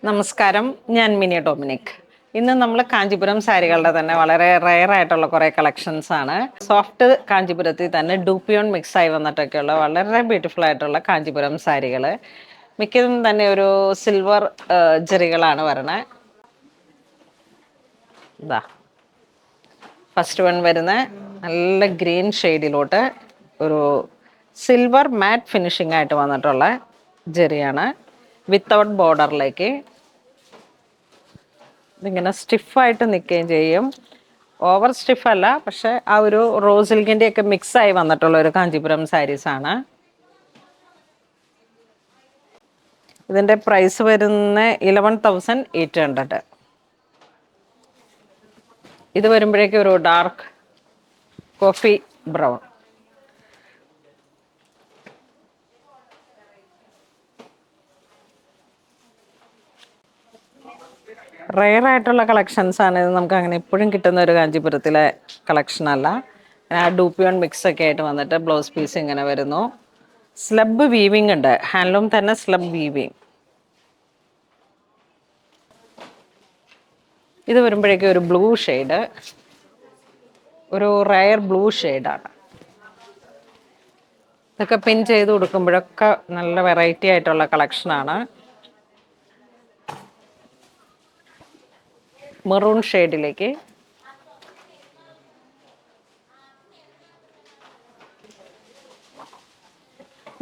നമസ്കാരം, ഞാൻ mini Dominic. ഇന്ന് നമ്മൾ കാഞ്ചീപുരം സാരികളുടെ തന്നെ വളരെ റെയർ ആയിട്ടുള്ള കുറേ കളക്ഷൻസ് ആണ്. സോഫ്റ്റ് കാഞ്ചീപുരത്തിൽ തന്നെ ഡൂപ്പിയോൺ മിക്സ് ആയി വന്നിട്ടൊക്കെയുള്ള വളരെ ബ്യൂട്ടിഫുൾ ആയിട്ടുള്ള കാഞ്ചീപുരം സാരികൾ. മിക്കതും തന്നെ ഒരു സിൽവർ ജെറികളാണ് വരണേ. ഇതാ ഫസ്റ്റ് വൺ വരുന്ന നല്ല ഗ്രീൻ ഷെയ്ഡിലോട്ട് ഒരു സിൽവർ മാറ്റ് ഫിനിഷിംഗ് ആയിട്ട് വന്നിട്ടുള്ള ജെറിയാണ്. വിത്തൗട്ട് ബോർഡറിലേക്ക് ഇതിങ്ങനെ സ്റ്റിഫായിട്ട് നിൽക്കുകയും ചെയ്യും. ഓവർ സ്റ്റിഫല്ല, പക്ഷെ ആ ഒരു റോസ് സിൽക്കിൻ്റെ ഒക്കെ മിക്സായി വന്നിട്ടുള്ള ഒരു കാഞ്ചീപുരം സാരീസാണ്. ഇതിൻ്റെ പ്രൈസ് വരുന്ന 11,800. ഇത് വരുമ്പോഴേക്കും ഒരു ഡാർക്ക് കോഫി ബ്രൗൺ. റെയർ ആയിട്ടുള്ള കളക്ഷൻസ് ആണ് ഇത്. നമുക്ക് അങ്ങനെ എപ്പോഴും കിട്ടുന്ന ഒരു കാഞ്ചീപുരത്തിലെ കളക്ഷൻ അല്ല. ആ ഡൂപ്പിയോൺ മിക്സ് ഒക്കെ ആയിട്ട് വന്നിട്ട് ബ്ലൗസ് പീസ് ഇങ്ങനെ വരുന്നു. സ്ലബ് വീവിങ് ഉണ്ട്, ഹാൻഡ്ലൂം തന്നെ സ്ലബ് വീവിങ്. ഇത് വരുമ്പോഴേക്കും ഒരു ബ്ലൂ ഷെയ്ഡ്, ഒരു റയർ ബ്ലൂ ഷെയ്ഡാണ്. ഇതൊക്കെ പിൻ ചെയ്ത് കൊടുക്കുമ്പോഴൊക്കെ നല്ല വെറൈറ്റി ആയിട്ടുള്ള കളക്ഷനാണ്. മെറൂൺ ഷെയ്ഡിലേക്ക്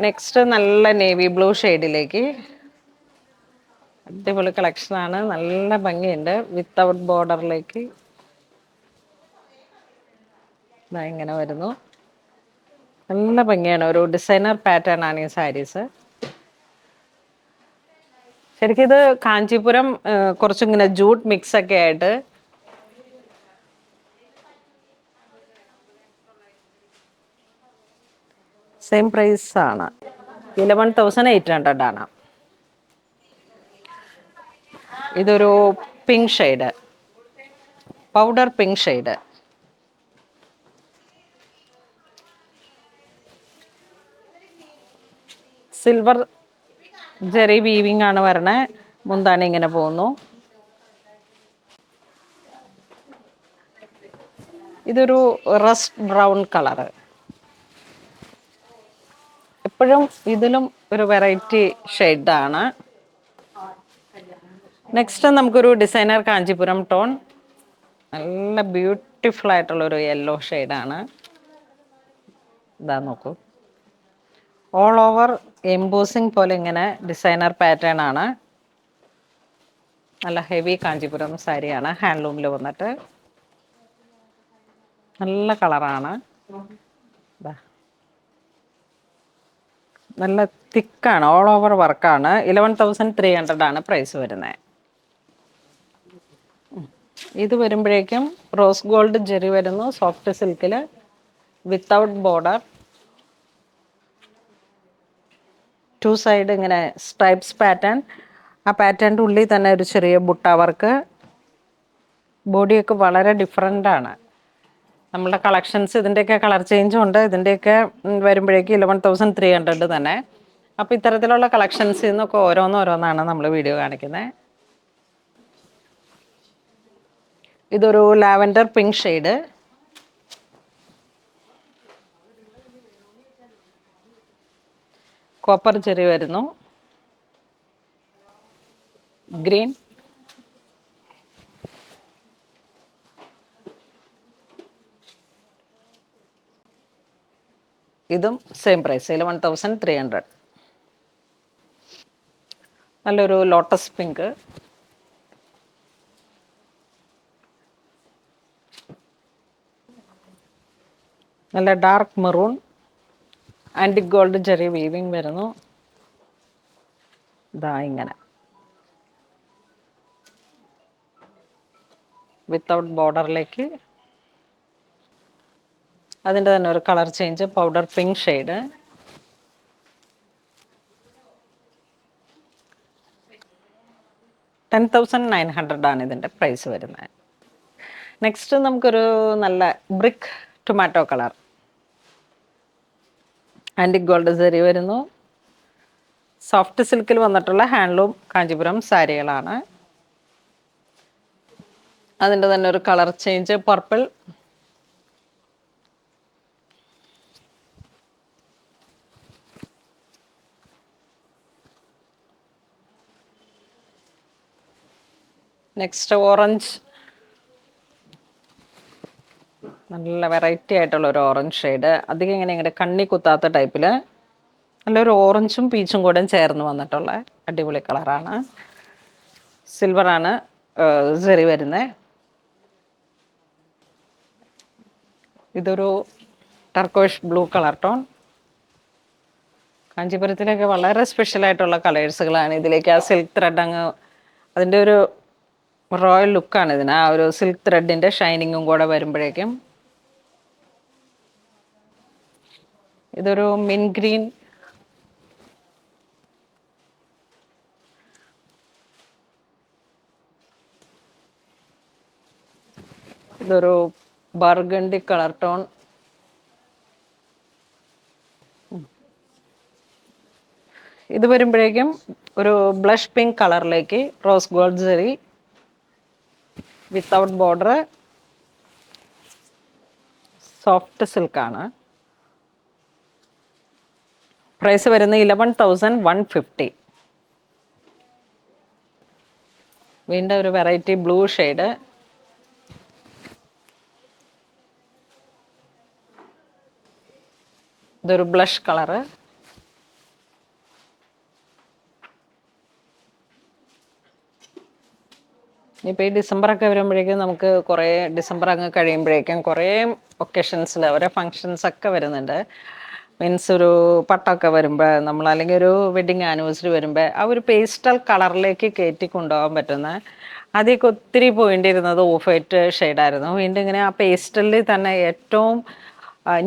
നെക്സ്റ്റ് നല്ല നേവി ബ്ലൂ ഷെയ്ഡിലേക്ക്. അടിപൊളി കളക്ഷനാണ്, നല്ല ഭംഗിയുണ്ട്. വിത്തൗട്ട് ബോർഡറിലേക്ക് ഇങ്ങനെ വരുന്നു. നല്ല ഭംഗിയാണ്, ഒരു ഡിസൈനർ പാറ്റേൺ ആണ് ഈ സാരീസ്. ശരിക്കും ഇത് കാഞ്ചീപുരം കുറച്ചിങ്ങനെ ജൂട്ട് മിക്സ് ഒക്കെ ആയിട്ട് സെയിം പ്രൈസ് ആണ്, 11,800 ആണ്. ഇതൊരു pink shade, powder pink shade. Silver Jerry weaving ആണ് വരണേ. മുന്താണി ഇങ്ങനെ പോകുന്നു. ഇതൊരു റസ്റ്റ് ബ്രൗൺ കളറ്. എപ്പോഴും ഇതിലും ഒരു വെറൈറ്റി ഷെയ്ഡാണ്. നെക്സ്റ്റ് നമുക്കൊരു ഡിസൈനർ കാഞ്ചീപുരം ടോൺ, നല്ല ബ്യൂട്ടിഫുൾ ആയിട്ടുള്ളൊരു യെല്ലോ ഷെയ്ഡാണ്. ഇതാ നോക്കൂ, ഓൾ ഓവർ എംബോസിങ് പോലെ ഇങ്ങനെ ഡിസൈനർ പാറ്റേൺ ആണ്. നല്ല ഹെവി കാഞ്ചീപുരം സാരിയാണ്, ഹാൻഡ്ലൂമിൽ വന്നിട്ട് നല്ല കളറാണ്. നല്ല തിക്കാണ്, ഓൾ ഓവർ വർക്കാണ്. 11,300 ആണ് പ്രൈസ് വരുന്നത്. ഇത് വരുമ്പോഴേക്കും റോസ് ഗോൾഡ് ജെറി വരുന്നു, സോഫ്റ്റ് സിൽക്കിൽ, വിത്തൗട്ട് ബോർഡർ. ടു സൈഡ് ഇങ്ങനെ സ്ട്രൈപ്സ് പാറ്റേൺ. ആ പാറ്റേണിൻ്റെ ഉള്ളിൽ തന്നെ ഒരു ചെറിയ ബുട്ട വർക്ക്. ബോഡിയൊക്കെ വളരെ ഡിഫറെൻ്റ് ആണ്. നമ്മളുടെ കളക്ഷൻസ് ഇതിൻ്റെയൊക്കെ കളർ ചേഞ്ചും ഉണ്ട്. ഇതിൻ്റെയൊക്കെ വരുമ്പോഴേക്കും 11,300 തന്നെ. അപ്പോൾ ഇത്തരത്തിലുള്ള കളക്ഷൻസിൽ നിന്നൊക്കെ ഓരോന്നോരോന്നാണ് നമ്മൾ വീഡിയോ കാണിക്കുന്നത്. ഇതൊരു lavender pink shade, copper cherry വരുന്നു, ഗ്രീൻ, ഇതും സെയിം പ്രൈസ് 11,300. നല്ലൊരു ലോട്ടസ് പിങ്ക്, നല്ല dark maroon, antique gold Jerry weaving വരുന്നു. ഇതാ ഇങ്ങനെ വിത്തൗട്ട് ബോർഡറിലേക്ക്. അതിൻ്റെ തന്നെ ഒരു colour change, powder pink shade. $10,900 ആണ് ഇതിൻ്റെ പ്രൈസ് വരുന്നത്. നെക്സ്റ്റ് നമുക്കൊരു നല്ല brick tomato colour, antique gold zari വരുന്നു, സോഫ്റ്റ് സിൽക്കിൽ വന്നിട്ടുള്ള ഹാൻഡ്ലൂം കാഞ്ചീപുരം സാരികളാണ്. അതിൻ്റെ തന്നെ ഒരു colour change purple. Next orange. നല്ല വെറൈറ്റി ആയിട്ടുള്ള ഒരു ഓറഞ്ച് ഷെയ്ഡ്. അധികം ഇങ്ങനെ കണ്ണി കുത്താത്ത ടൈപ്പിൽ നല്ലൊരു ഓറഞ്ചും പീച്ചും കൂടെ ചേർന്ന് വന്നിട്ടുള്ള അടിപൊളി കളറാണ്. സിൽവറാണ് സെറി വരുന്നത്. ഇതൊരു ടർക്കോഷ് ബ്ലൂ കളർ ടോൺ. കാഞ്ചീപുരത്തിലൊക്കെ വളരെ സ്പെഷ്യലായിട്ടുള്ള കളേഴ്സുകളാണ്. ഇതിലേക്ക് ആ സിൽക്ക് ത്രെഡ് അങ്ങ് അതിൻ്റെ ഒരു റോയൽ ലുക്കാണ് ഇതിന്. ആ ഒരു സിൽക്ക് ത്രെഡിൻ്റെ ഷൈനിങ്ങും കൂടെ വരുമ്പോഴേക്കും. ഇതൊരു മിൻ ഗ്രീൻ. ഇതൊരു ബർഗണ്ടി കളർ ടോൺ. ഇത് വരുമ്പോഴേക്കും ഒരു ബ്ലഷ് പിങ്ക് കളറിലേക്ക് rose gold zari without border. Soft സിൽക്കാണ്. പ്രൈസ് വരുന്നത് 11,150. വീണ്ടും ഒരു വെറൈറ്റി ബ്ലൂ ഷെയ്ഡ്. ഇതൊരു ബ്ലഷ് കളറ്. ഇനിയിപ്പോൾ ഈ ഡിസംബറൊക്കെ വരുമ്പോഴേക്കും നമുക്ക് കുറേ ഡിസംബർ അങ്ങ് കഴിയുമ്പോഴേക്കും കുറേ ഒക്കേഷൻസിൽ ഓരോ ഫങ്ഷൻസൊക്കെ വരുന്നുണ്ട്. മീൻസ് ഒരു പട്ടമൊക്കെ വരുമ്പോൾ നമ്മൾ അല്ലെങ്കിൽ ഒരു വെഡിങ് ആനിവേഴ്സറി വരുമ്പോൾ ആ ഒരു പേസ്റ്റൽ കളറിലേക്ക് കയറ്റി കൊണ്ടുപോകാൻ പറ്റുന്ന അതിലേക്ക് ഒത്തിരി പോയിണ്ടിരുന്നത് ഓഫ് വൈറ്റ് ഷെയ്ഡായിരുന്നു. വീണ്ടും ഇങ്ങനെ ആ പേസ്റ്റലിൽ തന്നെ ഏറ്റവും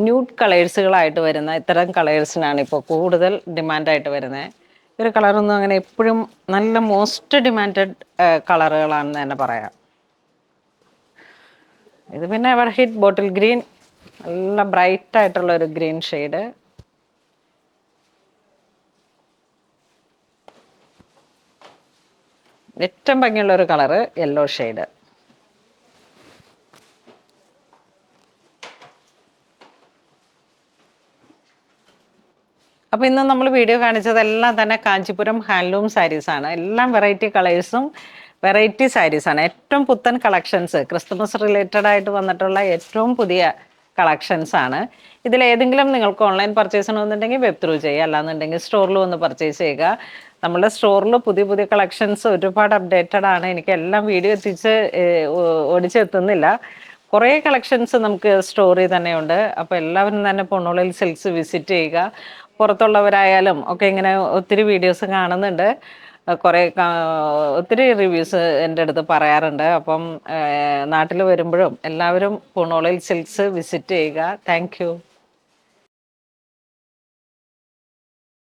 ന്യൂഡ് കളേഴ്സുകളായിട്ട് വരുന്ന ഇത്തരം കളേഴ്സിനാണ് ഇപ്പോൾ കൂടുതൽ ഡിമാൻഡായിട്ട് വരുന്നത്. ഒരു കളറൊന്നും അങ്ങനെ എപ്പോഴും നല്ല മോസ്റ്റ് ഡിമാൻഡഡ് കളറുകളാണെന്ന് തന്നെ പറയാം. ഇത് പിന്നെ എവർ ഹിറ്റ് ബോട്ടിൽ ഗ്രീൻ. നല്ല ബ്രൈറ്റ് ആയിട്ടുള്ള ഒരു ഗ്രീൻ ഷെയ്ഡ്. ഏറ്റവും ഭംഗിയുള്ള ഒരു കളറ് യെല്ലോ ഷെയ്ഡ്. അപ്പോൾ ഇന്ന് നമ്മൾ വീഡിയോ കാണിച്ചതെല്ലാം തന്നെ കാഞ്ചീപുരം ഹാൻഡ്ലൂം സാരീസാണ്. എല്ലാം വെറൈറ്റി കളേഴ്സും വെറൈറ്റി സാരീസാണ്. ഏറ്റവും പുത്തൻ കളക്ഷൻസ് ക്രിസ്മസ് റിലേറ്റഡ് ആയിട്ട് വന്നിട്ടുള്ള ഏറ്റവും പുതിയ കളക്ഷൻസാണ്. ഇതിലേതെങ്കിലും നിങ്ങൾക്ക് ഓൺലൈൻ പർച്ചേസ് ചെയ്യണമെന്നുണ്ടെങ്കിൽ വെബ് ത്രൂ ചെയ്യുക, അല്ലാന്നുണ്ടെങ്കിൽ സ്റ്റോറിൽ വന്ന് പർച്ചേസ് ചെയ്യുക. നമ്മുടെ സ്റ്റോറിൽ പുതിയ പുതിയ കളക്ഷൻസ് ഒരുപാട് അപ്ഡേറ്റഡ് ആണ്. എനിക്ക് എല്ലാം വീഡിയോ എത്തിച്ച് ഓടിച്ചെത്തുന്നില്ല. കുറേ കളക്ഷൻസ് നമുക്ക് സ്റ്റോറിൽ തന്നെയുണ്ട്. അപ്പോൾ എല്ലാവരും തന്നെ പൊണ്ണോളിൽ സിൽക്സ് വിസിറ്റ് ചെയ്യുക. പുറത്തുള്ളവരായാലും ഒക്കെ ഇങ്ങനെ ഒത്തിരി വീഡിയോസ് കാണുന്നുണ്ട്. കുറേ ഒത്തിരി റിവ്യൂസ് എൻ്റെ അടുത്ത് പറയാറുണ്ട്. അപ്പം നാട്ടിൽ വരുമ്പോഴും എല്ലാവരും പൂണോളിൽ സിൽക്സ് വിസിറ്റ് ചെയ്യുക. Thank you.